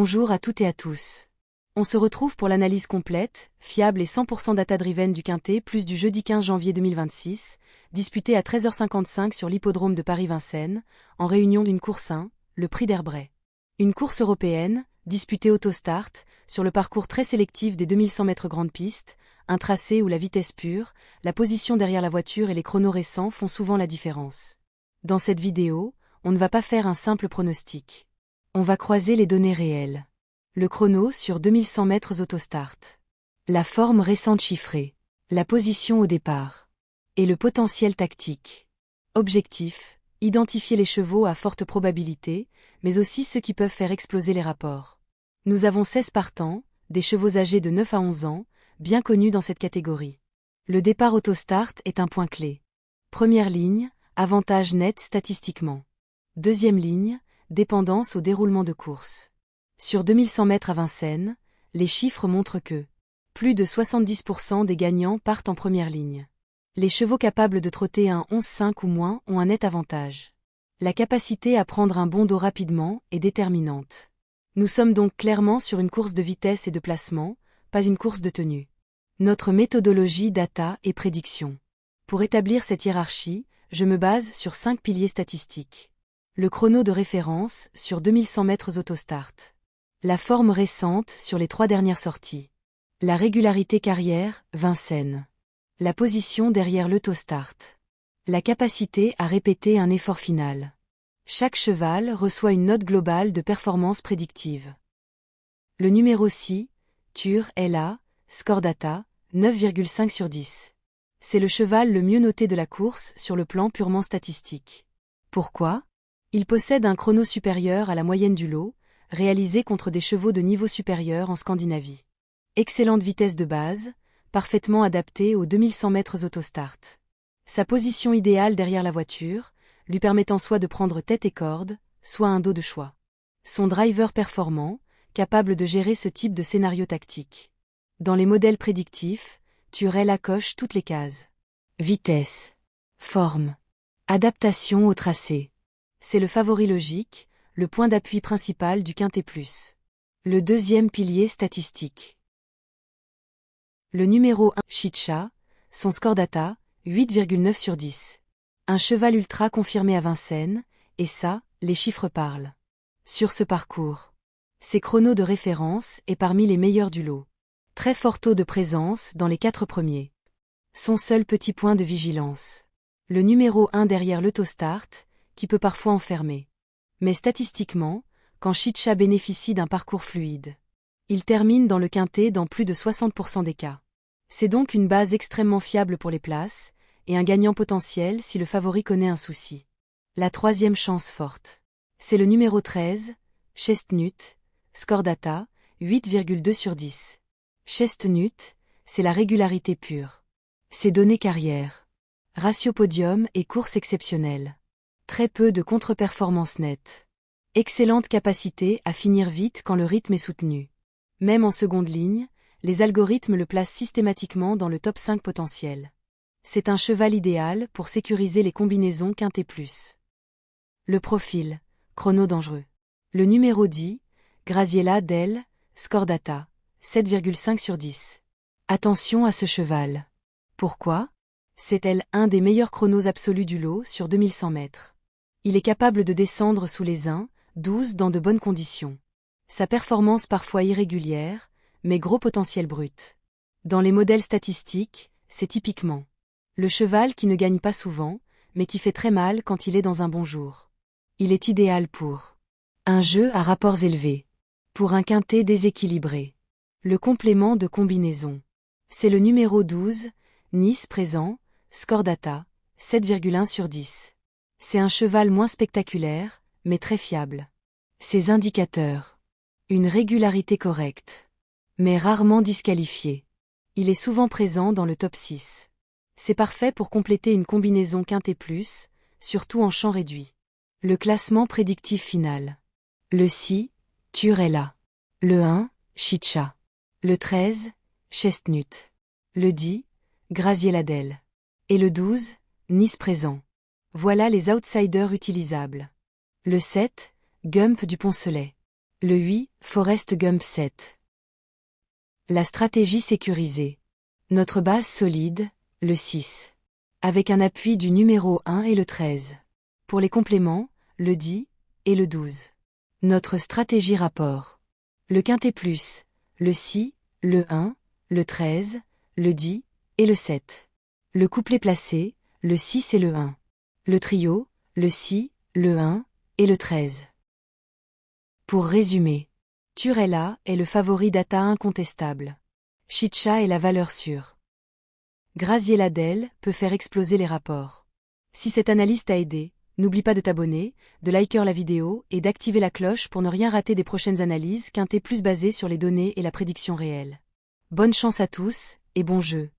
Bonjour à toutes et à tous. On se retrouve pour l'analyse complète, fiable et 100% data-driven du Quintet plus du jeudi 15 janvier 2026, disputé à 13h55 sur l'hippodrome de Paris-Vincennes, en réunion d'une course 1, le Prix d'Herbray. Une course européenne, disputée Autostart, sur le parcours très sélectif des 2100 mètres grande piste, un tracé où la vitesse pure, la position derrière la voiture et les chronos récents font souvent la différence. Dans cette vidéo, on ne va pas faire un simple pronostic. On va croiser les données réelles. Le chrono sur 2100 mètres Autostart. La forme récente chiffrée. La position au départ. Et le potentiel tactique. Objectif, identifier les chevaux à forte probabilité, mais aussi ceux qui peuvent faire exploser les rapports. Nous avons 16 partants, des chevaux âgés de 9 à 11 ans, bien connus dans cette catégorie. Le départ Autostart est un point clé. Première ligne, avantage net statistiquement. Deuxième ligne, dépendance au déroulement de course. Sur 2100 mètres à Vincennes, les chiffres montrent que plus de 70% des gagnants partent en première ligne. Les chevaux capables de trotter un 11,5 ou moins ont un net avantage. La capacité à prendre un bon dos rapidement est déterminante. Nous sommes donc clairement sur une course de vitesse et de placement, pas une course de tenue. Notre méthodologie data et prédiction. Pour établir cette hiérarchie, je me base sur 5 piliers statistiques. Le chrono de référence sur 2100 mètres Autostart. La forme récente sur les 3 dernières sorties. La régularité carrière, Vincennes. La position derrière l'Autostart. La capacité à répéter un effort final. Chaque cheval reçoit une note globale de performance prédictive. Le numéro 6, Tur LA, score data, 9,5 sur 10. C'est le cheval le mieux noté de la course sur le plan purement statistique. Pourquoi ? Il possède un chrono supérieur à la moyenne du lot, réalisé contre des chevaux de niveau supérieur en Scandinavie. Excellente vitesse de base, parfaitement adaptée aux 2100 mètres Autostart. Sa position idéale derrière la voiture, lui permettant soit de prendre tête et corde, soit un dos de choix. Son driver performant, capable de gérer ce type de scénario tactique. Dans les modèles prédictifs, Turella coche toutes les cases. Vitesse, forme, adaptation au tracé. C'est le favori logique, le point d'appui principal du Quintet Plus. Le deuxième pilier statistique. Le numéro 1, Chicha, son score data, 8,9 sur 10. Un cheval ultra confirmé à Vincennes, et ça, les chiffres parlent. Sur ce parcours, ses chronos de référence est parmi les meilleurs du lot. Très fort taux de présence dans les 4 premiers. Son seul petit point de vigilance. Le numéro 1 derrière l'Autostart, qui peut parfois enfermer. Mais statistiquement, quand Chicha bénéficie d'un parcours fluide, il termine dans le quintet dans plus de 60% des cas. C'est donc une base extrêmement fiable pour les places, et un gagnant potentiel si le favori connaît un souci. La troisième chance forte. C'est le numéro 13, Chestnut, score data, 8,2 sur 10. Chestnut, c'est la régularité pure. Ses données carrière. Ratio podium et course exceptionnelle. Très peu de contre-performance nette. Excellente capacité à finir vite quand le rythme est soutenu. Même en seconde ligne, les algorithmes le placent systématiquement dans le top 5 potentiel. C'est un cheval idéal pour sécuriser les combinaisons Quintet Plus. Le profil, chrono dangereux. Le numéro 10, Graziella Del, score data, 7,5 sur 10. Attention à ce cheval. Pourquoi ? C'est elle un des meilleurs chronos absolus du lot sur 2100 mètres. Il est capable de descendre sous les 1,12 dans de bonnes conditions. Sa performance parfois irrégulière, mais gros potentiel brut. Dans les modèles statistiques, c'est typiquement le cheval qui ne gagne pas souvent, mais qui fait très mal quand il est dans un bon jour. Il est idéal pour un jeu à rapports élevés, pour un quintet déséquilibré. Le complément de combinaison. C'est le numéro 12, Nice présent, score data, 7,1 sur 10. C'est un cheval moins spectaculaire, mais très fiable. Ses indicateurs. Une régularité correcte. Mais rarement disqualifié. Il est souvent présent dans le top 6. C'est parfait pour compléter une combinaison Quintet Plus, surtout en champ réduit. Le classement prédictif final. Le 6, Turella. Le 1, Chicha. Le 13, Chestnut. Le 10, Graziella Del. Et le 12, Nice présent. Voilà les outsiders utilisables. Le 7, Gump du Poncelet. Le 8, Forrest Gump 7. La stratégie sécurisée. Notre base solide, le 6. Avec un appui du numéro 1 et le 13. Pour les compléments, le 10 et le 12. Notre stratégie rapport. Le quintet plus, le 6, le 1, le 13, le 10 et le 7. Le couplet placé, le 6 et le 1. Le trio, le 6, le 1 et le 13. Pour résumer, Turella est le favori data incontestable. Chicha est la valeur sûre. Graziella-Dell peut faire exploser les rapports. Si cette analyse t'a aidé, n'oublie pas de t'abonner, de liker la vidéo et d'activer la cloche pour ne rien rater des prochaines analyses quintées plus basées sur les données et la prédiction réelle. Bonne chance à tous, et bon jeu.